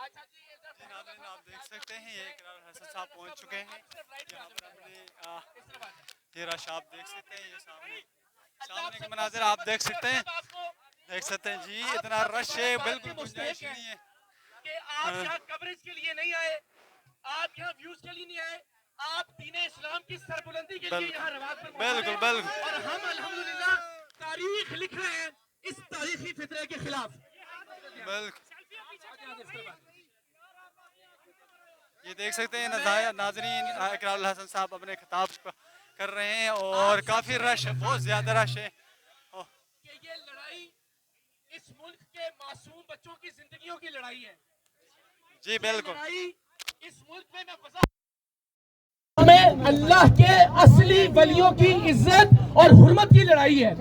ناظرین آپ دیکھ سکتے ہیں یہ اقرار الحسن صاحب پہنچ چکے ہیں یہاں پر اپنے یہ رش آپ دیکھ سکتے ہیں، یہ سامنے کے مناظر آپ دیکھ سکتے ہیں جی اتنا رش ہے بالکل گنجائش نہیں ہے کہ آپ یہاں کوریج کے لیے نہیں آئے، آپ یہاں ویوز کے لیے نہیں آئے، آپ دین اسلام کی سربلندی کے لیے یہاں رواج پر موجود ہیں اور ہم الحمدللہ تاریخ لکھ رہے ہیں اس تاریخی فتنے کے خلاف۔ یہ دیکھ سکتے ہیں ناظرین اقرار الحسن صاحب اپنے خطاب کر رہے ہیں اور کافی رش ہے، بہت زیادہ رش ہے کہ یہ لڑائی اس ملک کے معصوم بچوں کی زندگیوں کی لڑائی ہے جی بالکل۔ اس ملک میں ہمیں اللہ کے اصلی ولیوں کی عزت اور حرمت کی لڑائی ہے۔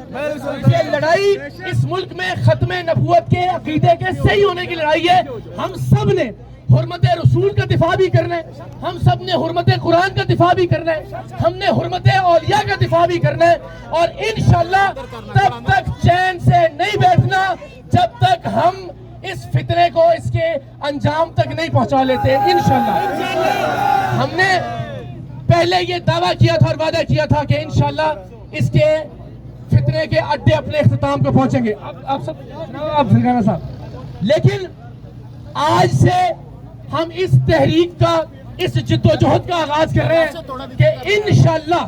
یہ لڑائی اس ملک میں ختم نبوت کے عقیدے کے صحیح ہونے کی لڑائی ہے۔ ہم سب نے حرمت رسول کا دفاع بھی کرنا ہے، ہم سب نے حرمت قرآن کا دفاع بھی کرنا ہے، ہم نے حرمت اولیاء کا دفاع بھی کرنا ہے اور انشاءاللہ تب تک چین سے نہیں بیٹھنا جب تک ہم اس فتنے کو اس کے انجام تک نہیں پہنچا لیتے۔ انشاءاللہ ہم نے پہلے یہ دعویٰ کیا تھا اور وعدہ کیا تھا کہ انشاءاللہ اس کے فتنے کے اڈے اپنے اختتام کو پہنچیں گے۔ آپ فرقانہ صاحب، لیکن آج سے ہم اس تحریک کا، اس جد و جہد کا آغاز کر رہے ہیں کہ انشاءاللہ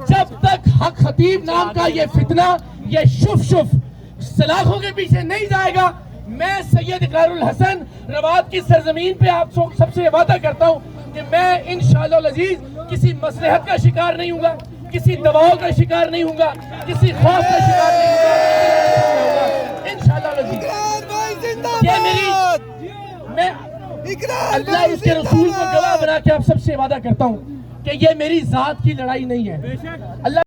جب تک حق خطیب نام کا یہ فتنہ، یہ شف سلاخوں کے پیچھے نہیں جائے گا، میں سید اقرار الحسن رواد کی سرزمین پہ آپ سب سے وعدہ کرتا ہوں کہ میں انشاءاللہ العزیز کسی مصلحت کا شکار نہیں ہوں گا، کسی دباؤ کا شکار نہیں ہوں گا، کسی خوف کا شکار نہیں ہوں گا انشاءاللہ العزیز۔ یہ میں اللہ اس کے رسول کو گواہ بنا کے آپ سب سے وعدہ کرتا ہوں کہ یہ میری ذات کی لڑائی نہیں ہے۔ اللہ